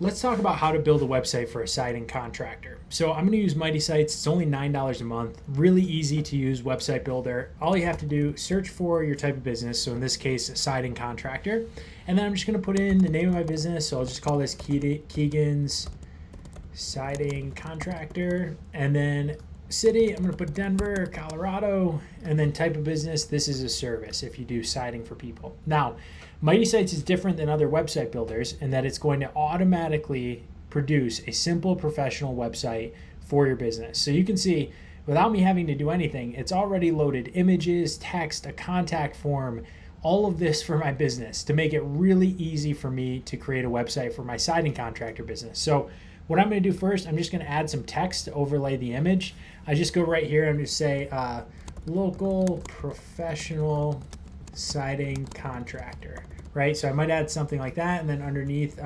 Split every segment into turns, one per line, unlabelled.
Let's talk about how to build a website for a siding contractor. So I'm going to use Mighty Sites. It's only $9 a month. Really easy to use website builder. All you have to do, search for your type of business. So in this case, a siding contractor. And then I'm just going to put in the name of my business. So I'll just call this Keegan's Siding Contractor. And then city, I'm going to put Denver, Colorado. And then type of business, this is a service if you do siding for people. Now, Mighty Sites is different than other website builders in that it's going to automatically produce a simple professional website for your business. So you can see without me having to do anything, it's already loaded images, text, a contact form, all of this for my business to make it really easy for me to create a website for my siding contractor business. So what I'm going to do first, I'm just going to add some text to overlay the image. I just go right here and just say local professional siding contractor, right? So I might add something like that, and then underneath,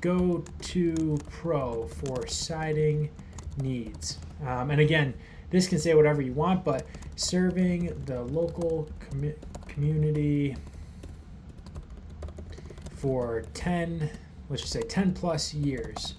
go to pro for siding needs. And again, this can say whatever you want, but serving the local community for 10, let's just say 10 plus years.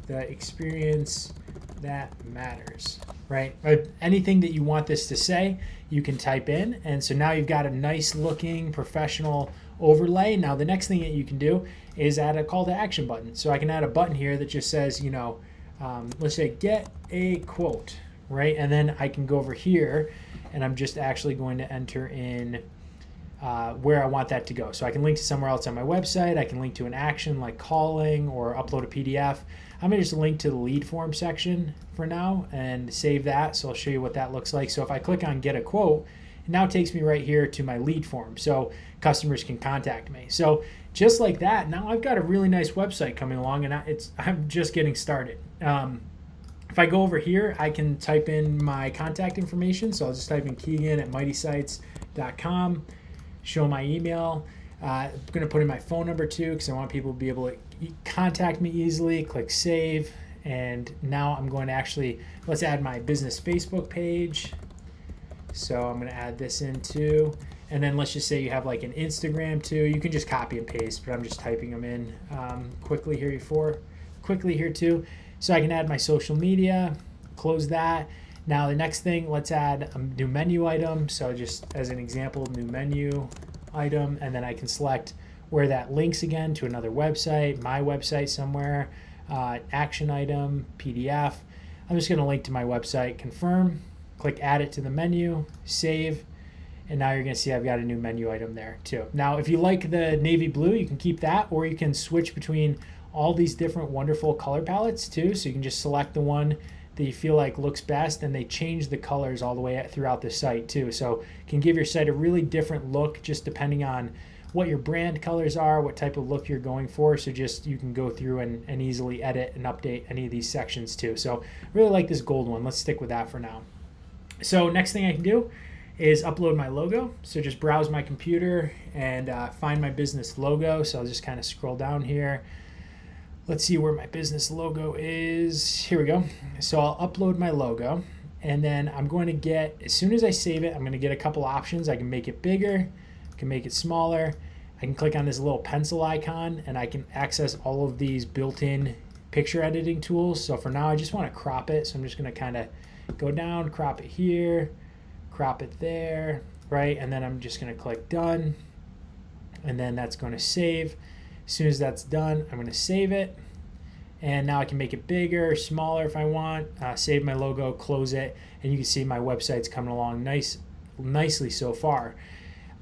The experience that matters, right? Anything that you want this to say, you can type in. And so now you've got a nice looking professional overlay. Now the next thing that you can do is add a call to action button. So I can add a button here that just says, let's say get a quote, right? And then I can go over here and I'm just actually going to enter in where I want that to go. So I can link to somewhere else on my website. I can link to an action like calling or upload a PDF. I'm going to just link to the lead form section for now and save that. So I'll show you what that looks like. So if I click on get a quote, it now takes me right here to my lead form. So customers can contact me. So just like that, now I've got a really nice website coming along and I'm just getting started. If I go over here, I can type in my contact information. So I'll just type in Keegan at mightysites.com, show my email. I'm going to put in my phone number too because I want people to be able to contact me easily. Click save. And now I'm going to let's add my business Facebook page. So I'm going to add this in too. And then let's just say you have like an Instagram too. You can just copy and paste, but I'm just typing them in quickly here too. So I can add my social media, close that. Now the next thing, let's add a new menu item. So just as an example, new menu item, and then I can select where that links again to another website, my website somewhere, action item, PDF. I'm just going to link to my website, confirm, click add it to the menu, save, and now you're going to see I've got a new menu item there too. Now if you like the navy blue, you can keep that, or you can switch between all these different wonderful color palettes too. So you can just select the one that you feel like looks best, and they change the colors all the way throughout the site too. So it can give your site a really different look just depending on what your brand colors are, what type of look you're going for. So just you can go through and easily edit and update any of these sections too. So really like this gold one. Let's stick with that for now. So next thing I can do is upload my logo. So just browse my computer and find my business logo. So I'll just kind of scroll down here. Let's see where my business logo is. Here we go. So I'll upload my logo, and then I'm going to get, as soon as I save it, I'm going to get a couple options. I can make it bigger, I can make it smaller. I can click on this little pencil icon and I can access all of these built-in picture editing tools. So for now, I just want to crop it. So I'm just going to kind of go down, crop it here, crop it there, right? And then I'm just going to click done, and then that's going to save. As soon as that's done, I'm going to save it. And now I can make it bigger, smaller if I want, save my logo, close it, and you can see my website's coming along nicely so far.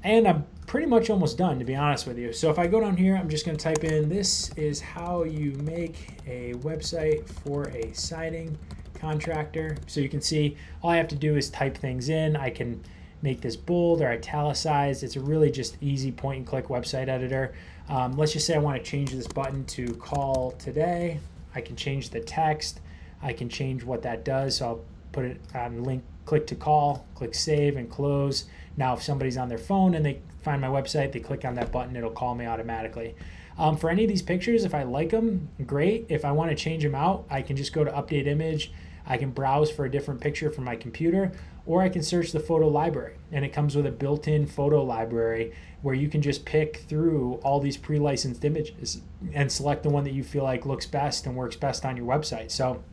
And I'm pretty much almost done, to be honest with you. So if I go down here, I'm just going to type in, this is how you make a website for a siding contractor. So you can see all I have to do is type things in. I can make this bold or italicized. It's a really just easy point and click website editor. Let's just say I want to change this button to call today. I can change the text. I can change what that does. So I'll put it on link, click to call, click save and close. Now if somebody's on their phone and they find my website, they click on that button, it'll call me automatically. For any of these pictures, if I like them, great. If I want to change them out, I can just go to update image. I can browse for a different picture from my computer, or I can search the photo library. And it comes with a built-in photo library where you can just pick through all these pre-licensed images and select the one that you feel like looks best and works best on your website. So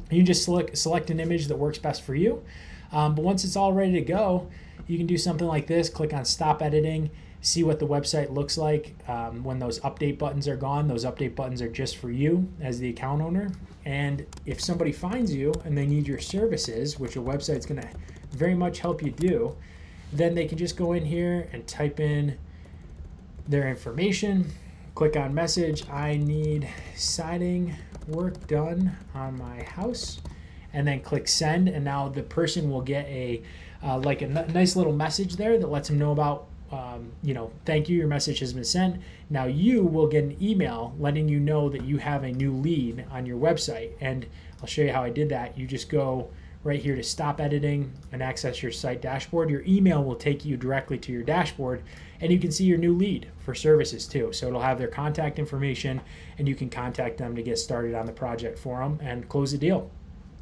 you can just select an image that works best for you. But once it's all ready to go, you can do something like this, click on stop editing, see what the website looks like when those update buttons are gone. Those update buttons are just for you as the account owner. And if somebody finds you and they need your services, which a website's going to very much help you do, then they can just go in here and type in their information, click on message, I need siding work done on my house, and then click send. And now the person will get a nice little message there that lets them know about thank you, your message has been sent. Now you will get an email letting you know that you have a new lead on your website. And I'll show you how I did that. You just go right here to stop editing and access your site dashboard. Your email will take you directly to your dashboard, and you can see your new lead for services too. So it'll have their contact information, and you can contact them to get started on the project for them and close the deal.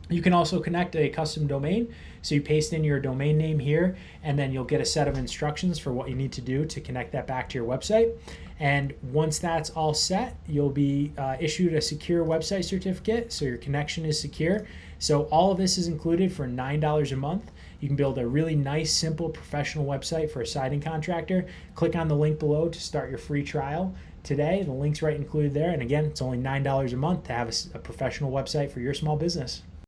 You can also connect a custom domain. So you paste in your domain name here, and then you'll get a set of instructions for what you need to do to connect that back to your website. And once that's all set, you'll be issued a secure website certificate, so your connection is secure. So all of this is included for $9 a month. You can build a really nice, simple, professional website for a siding contractor. Click on the link below to start your free trial today. The link's right included there. And again, it's only $9 a month to have a professional website for your small business.